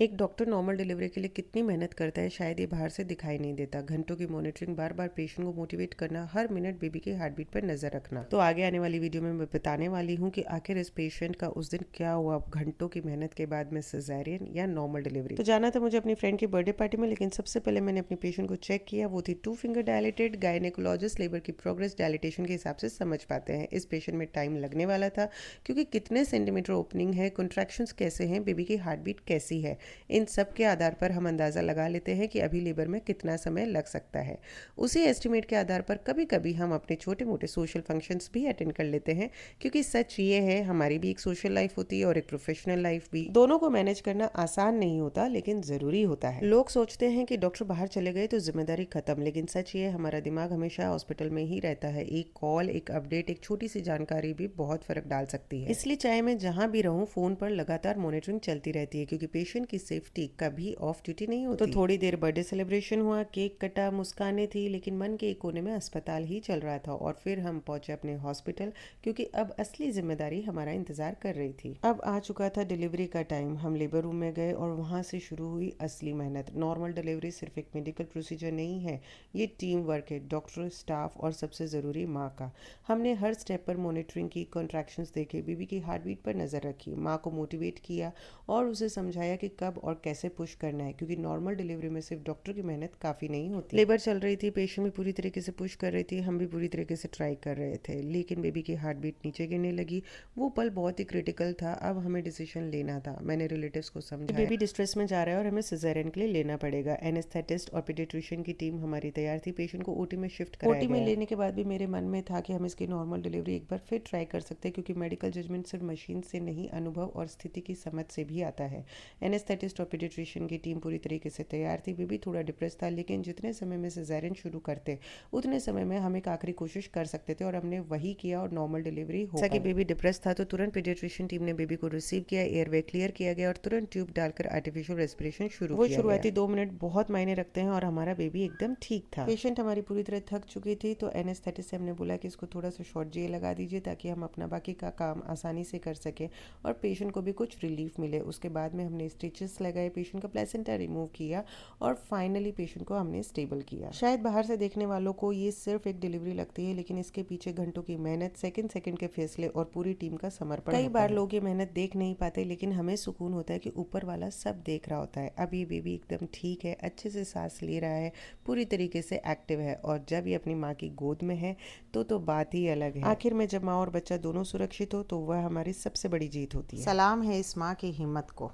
एक doctor normal delivery के लिए कितनी मेहनत करता है शायद ये बाहर से दिखाई नहीं देता। घंटों की मॉनिटरिंग, बार बार पेशेंट को मोटिवेट करना, हर मिनट बेबी की हार्ट बीट पर नजर रखना। तो आगे आने वाली वीडियो में मैं बताने वाली हूँ कि आखिर इस पेशेंट का उस दिन क्या हुआ घंटों की मेहनत के बाद में, सिजेरियन या नॉर्मल डिलीवरी। तो जाना था मुझे अपनी फ्रेंड की बर्थडे पार्टी में, लेकिन सबसे पहले मैंने अपनी पेशेंट को चेक किया। वो थी 2 फिंगर डायलेटेड। गायनेकोलॉजिस्ट लेबर की प्रोग्रेस डायलिटेशन के हिसाब से समझ पाते हैं इस पेशेंट में टाइम लगने वाला था, क्योंकि कितने सेंटीमीटर ओपनिंग है, कॉन्ट्रैक्शंस कैसे हैं, बेबी की हार्ट बीट कैसी है, इन सब के आधार पर हम अंदाज़ा लगा लेते हैं कि अभी लेबर में कितना समय लग सकता है। उसी एस्टिमेट के आधार पर कभी कभी हम अपने छोटे मोटे सोशल फंक्शंस भी अटेंड कर लेते हैं, क्योंकि सच ये है हमारी भी एक सोशल लाइफ होती है और एक प्रोफेशनल लाइफ भी। दोनों को मैनेज करना आसान नहीं होता, लेकिन ज़रूरी होता है। लोग सोचते हैं कि डॉक्टर बाहर चले गए तो जिम्मेदारी खत्म, लेकिन सच ये है हमारा दिमाग हमेशा हॉस्पिटल में ही रहता है। एक कॉल, एक अपडेट, एक छोटी सी जानकारी भी बहुत फर्क डाल सकती है। इसलिए चाहे मैं जहाँ भी रहूँ, फोन पर लगातार मॉनिटरिंग चलती रहती है, क्योंकि पेशेंट की सेफ्टी कभी ऑफ ड्यूटी नहीं होती। तो थोड़ी देर बर्थडे सेलिब्रेशन हुआ, केक कटा, मुस्कानें थी, लेकिन मन के एक कोने में अस्पताल ही चल रहा था। और फिर हम पहुंचे अपने हॉस्पिटल, क्योंकि अब असली जिम्मेदारी हमारा इंतजार कर रही थी। अब आ चुका था डिलीवरी का टाइम। हम लेबर रूम में गए और वहां से शुरू हुई असली मेहनत। नॉर्मल डिलीवरी सिर्फ एक मेडिकल प्रोसीजर नहीं है, ये टीम वर्क है, डॉक्टर, स्टाफ और सबसे ज़रूरी माँ का। हमने हर स्टेप पर मॉनिटरिंग की, कॉन्ट्रैक्शंस देखे, बेबी की हार्ट बीट पर नज़र रखी, माँ को मोटिवेट किया और उसे समझाया कि कब और कैसे पुश करना है, क्योंकि नॉर्मल डिलीवरी में सिर्फ डॉक्टर की मेहनत काफ़ी नहीं होती। लेबर चल रही थी, पेशेंट भी पूरी तरीके से पुश कर रही थी, हम भी पूरी तरीके से ट्राई कर रहे थे, लेकिन बेबी की हार्ट बीट नीचे गिरने लगी। वो पल बहुत ही क्रिटिकल था। अब हमें डिसीजन लेना था। मैंने रिलेटिव्स को समझाया, बेबी डिस्ट्रेस में जा रहा है और हमें सिजेरियन के लिए लेना पड़ेगा। एनेस्थेटिस्ट और पीडियाट्रिशियन की टीम हमारी तैयार थी। पेशेंट को ओटी में शिफ्ट कराया गया। ओटी में लेने के बाद भी मेरे मन में था कि हम इसकी नॉर्मल डिलीवरी एक बार फिर ट्राई कर सकते हैं, क्योंकि मेडिकल जजमेंट सिर्फ मशीन से नहीं, अनुभव और स्थिति की समझ से भी आता है। एनेस्थेटिस्ट और पीडियाट्रिशियन की टीम पूरी तरीके से तैयार थी। बेबी थोड़ा डिप्रेस था, लेकिन जितने समय में सिजेरियन शुरू करते उतने समय में हम एक आखिरी कोशिश कर सकते थे, और हमने वही किया और नॉर्मल डिलीवरी हो गई। बेबी डिप्रेस था तो तुरंत पीडियाट्रिशियन टीम ने बेबी को रिसीव किया, एयरवे क्लियर किया गया और तुरंत ट्यूब डालकर आर्टिफिशियल रेस्पिरेशन शुरू किया। वो शुरुआती 2 मिनट बहुत मायने रखते हैं और हमारा बेबी एकदम ठीक था। पेशेंट हमारी पूरी तरह थक चुकी थी, तो एनेस्थेटिस्ट से हमने बोला कि इसको थोड़ा सा शॉर्ट जे लगा दीजिए, ताकि हम अपना बाकी का काम आसानी से कर सकें और पेशेंट को भी कुछ रिलीफ मिले। उसके बाद में हमने स्टिचेस लगाए, पेशेंट का प्लेसेंटा रिमूव किया और फाइनली पेशेंट को हमने स्टेबल किया। शायद बाहर से देखने वालों को ये सिर्फ एक डिलीवरी लगती है, लेकिन इसके पीछे घंटों की मेहनत, सेकंड सेकंड के फैसले और पूरी टीम का समर्पण। कई बार लोग ये मेहनत देख नहीं पाते, लेकिन हमें सुकून होता है कि ऊपर वाला सब देख रहा होता है। अब ये बेबी एकदम ठीक है, अच्छे से सांस ले रहा है, पूरी तरीके से एक्टिव है, और जब ये अपनी माँ की गोद में है तो बात ही अलग है। आखिर में जब माँ और बच्चा दोनों सुरक्षित हो तो वह हमारी सबसे बड़ी जीत होती है। सलाम है इस माँ की हिम्मत को।